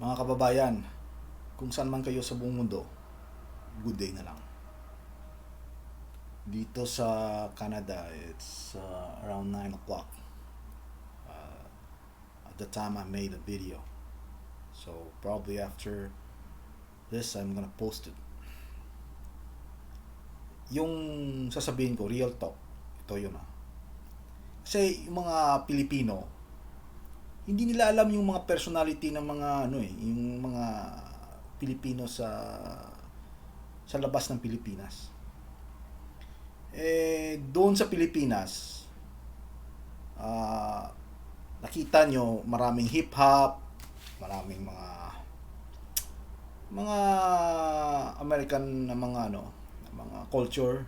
Mga kababayan, kung saan man kayo sa buong mundo, good day na lang. Dito sa Canada, it's around 9 o'clock. At the time I made a video. So probably after this, I'm gonna post it. Yung sasabihin ko, real talk. Ito yun Kasi yung mga Pilipino, hindi nila alam yung mga personality ng mga yung mga Pilipino sa labas ng Pilipinas. Doon sa Pilipinas, nakita nyo maraming hip hop, maraming mga American na mga culture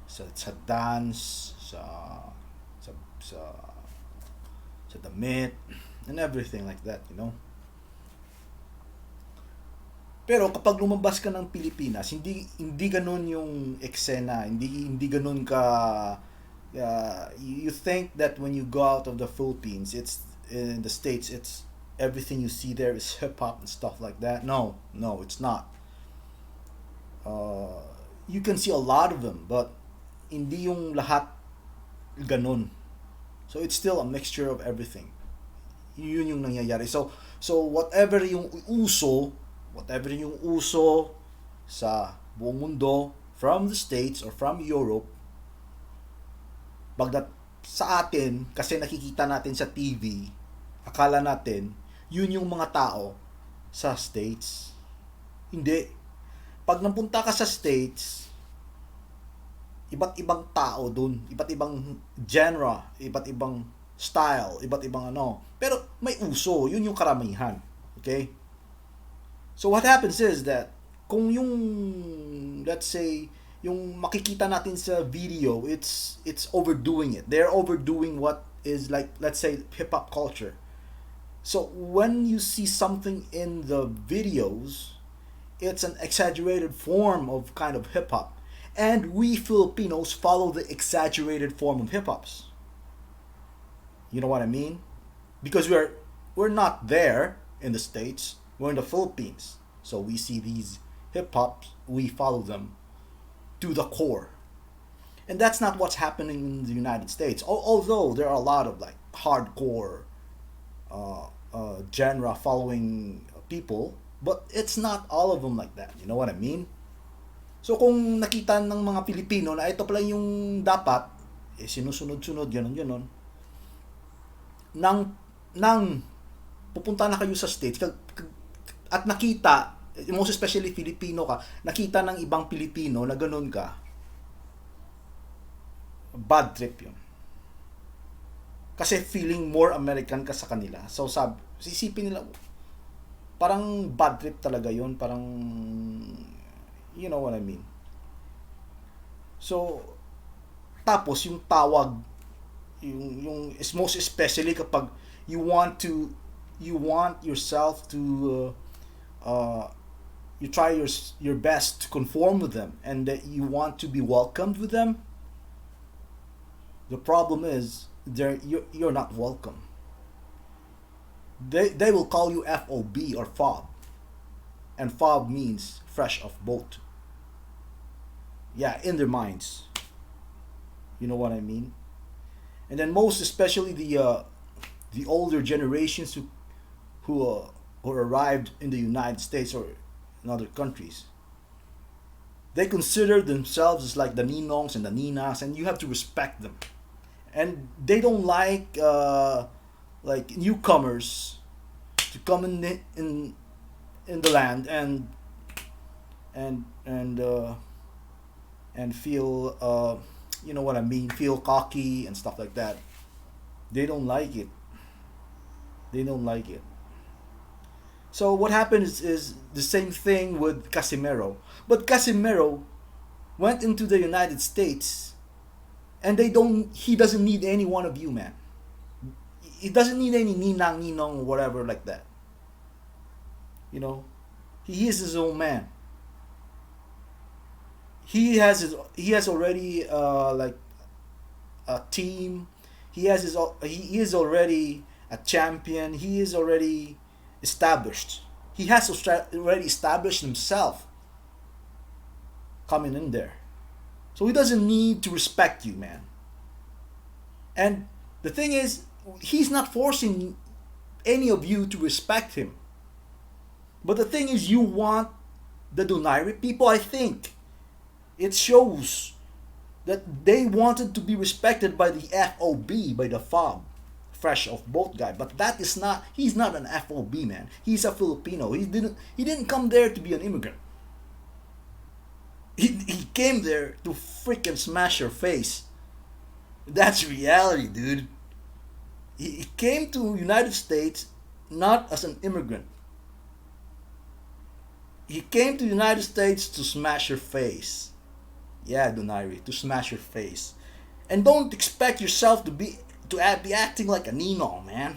sa dance, sa sa sa damit and everything like that, Pero kapag lumabas ka ng Pilipinas, hindi ganoon yung eksena, hindi ganoon ka you think that when you go out of the Philippines, it's in the States, it's everything you see there is hip hop and stuff like that. No, it's not. You can see a lot of them, but hindi yung lahat ganun. So it's still a mixture of everything. Yun yung nangyayari. So whatever yung uso sa buong mundo, from the States or from Europe, bagdat sa atin, kasi nakikita natin sa TV, akala natin, yun yung mga tao sa States. Hindi. Pag napunta ka sa States, iba't ibang tao dun, iba't ibang genre, iba't ibang style, iba't ibang pero may uso, yun yung karamihan. Okay? So what happens is that kung yung, let's say, yung makikita natin sa video, it's overdoing it. They're overdoing what is, like, let's say, hip hop culture. So when you see something in the videos, it's an exaggerated form of kind of hip hop. And we Filipinos follow the exaggerated form of hip hops. You know what I mean? Because we're not there in the States. We're in the Philippines. So we see these hip hops, we follow them to the core. And that's not what's happening in the United States. Although there are a lot of like hardcore genre following people, but it's not all of them like that. You know what I mean? So kung nakita ng mga Pilipino na ito pala yung dapat, sinusunod-sunod, ganon, nang pupunta na kayo sa States, at nakita, most especially Filipino ka, nakita ng ibang Pilipino na ganun ka, bad trip yun. Kasi feeling more American ka sa kanila. So sisipin nila, parang bad trip talaga yun, parang, you know what I mean. So, tapos yung tawag, yung most especially kapag you want yourself to you try your best to conform with them, and that you want to be welcomed with them. The problem is you're not welcome. They will call you FOB or FOB, and FOB means fresh off boat. Yeah, in their minds. You know what I mean? And then most especially the older generations who arrived in the United States or in other countries, they consider themselves as like the ninongs and the ninas, and you have to respect them. And they don't like newcomers to come in the land and feel you know what I mean, feel cocky and stuff like that. They don't like it. So what happened is the same thing with Casimero. But Casimero went into the United States, and he doesn't need any one of you, man. He doesn't need any ninong, whatever like that. You know, he is his own man. He has already like a team. He is already a champion. He is already established. He has already established himself coming in there. So he doesn't need to respect you, man. And the thing is, he's not forcing any of you to respect him. But the thing is, you want the Donaire people, I think. It shows that they wanted to be respected by the FOB, by the FOB, fresh of boat guy. But that is not, he's not an FOB, man. He's a Filipino. He didn't come there to be an immigrant. He came there to freaking smash your face. That's reality, dude. He came to United States not as an immigrant. He came to United States to smash your face. Yeah, Donaire, to smash your face. And don't expect yourself to be acting like a ninong, man.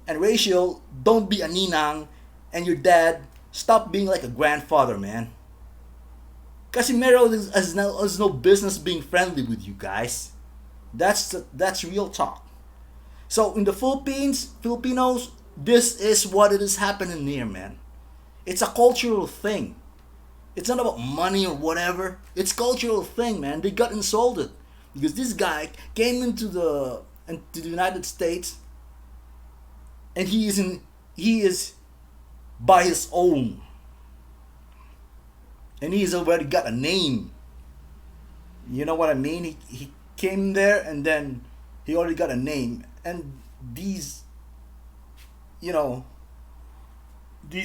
And Rachel, don't be a ninang. And your dad, stop being like a grandfather, man. Casimero has no business being friendly with you guys. That's real talk. So in the Filipinos, this is what it is happening here, man. It's a cultural thing. It's not about money or whatever. It's a cultural thing, man. They got insulted because this guy came into the United States, and he is by his own, and he's already got a name. You know what I mean? He came there, and then he already got a name. And these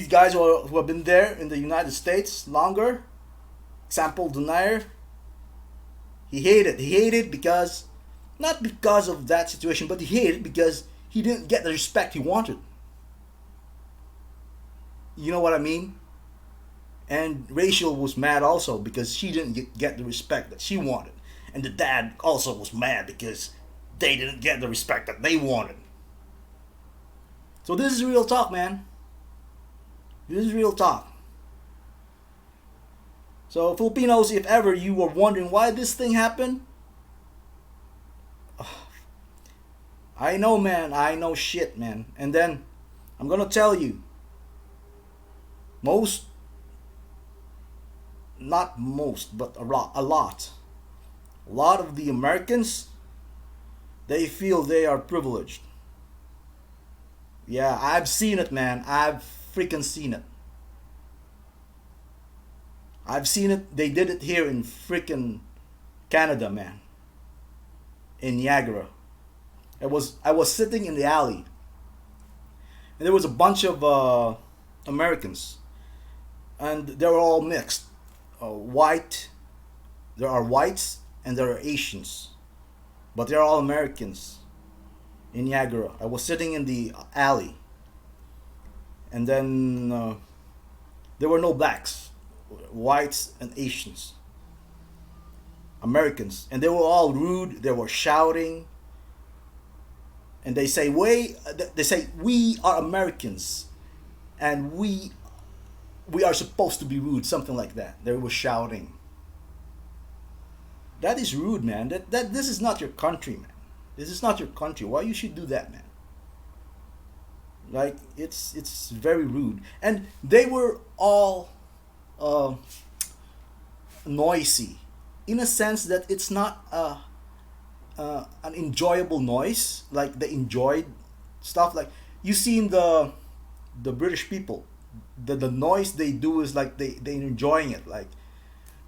guys who have been there in the United States longer, example Donaire, he hated because, not because of that situation, but he hated because he didn't get the respect he wanted. You know what I mean? And Rachel was mad also because she didn't get the respect that she wanted. And the dad also was mad because they didn't get the respect that they wanted. So this is real talk, man. This is real talk. So Filipinos, if ever you were wondering why this thing happened, I know, man. I know shit, man. And then I'm gonna tell you, not most, but a lot of the Americans, they feel they are privileged. Yeah, I've seen it, man. I've freaking seen it. I've seen it. They did it here in freaking Canada, man. In Niagara. I was sitting in the alley, and there was a bunch of Americans, and they were all mixed. White. There are whites and there are Asians, but they're all Americans in Niagara. I was sitting in the alley, and then there were no blacks, whites and Asians, Americans, and they were all rude. They were shouting, and they say, we are Americans, and we are supposed to be rude," something like that. They were shouting. That is rude, man. That this is not your country, man. This is not your country. Why you should do that, man? Like, it's very rude. And they were all noisy, in a sense that it's not an enjoyable noise. Like they enjoyed stuff. Like you see in the British people, the noise they do is like they're enjoying it. Like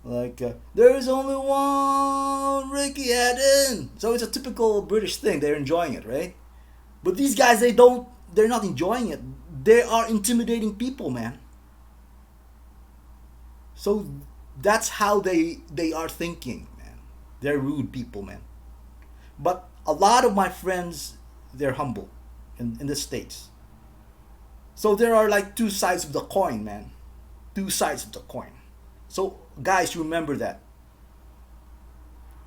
there is only one Ricky Adam. So it's a typical British thing. They're enjoying it, right? But these guys, they're not enjoying it. They are intimidating people, man. So that's how they are thinking, man. They're rude people, man. But a lot of my friends, they're humble in the States. So there are like two sides of the coin, man. Two sides of the coin. So guys, remember that.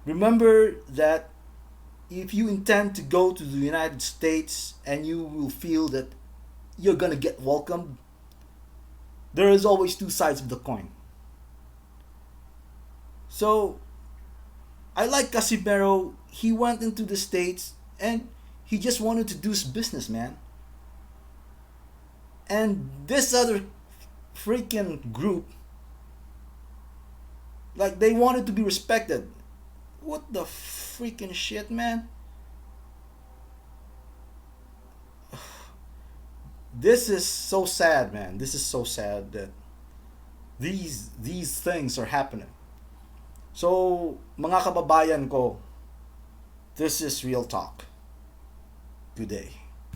Remember that if you intend to go to the United States and you will feel that you're gonna get welcomed, there is always two sides of the coin. So I like Casimero. He went into the States and he just wanted to do his business, man. And this other freaking group, like, they wanted to be respected. What the freaking shit, man? This is so sad, man. This is so sad that these things are happening. So, mga kababayan ko, this is real talk. Good day.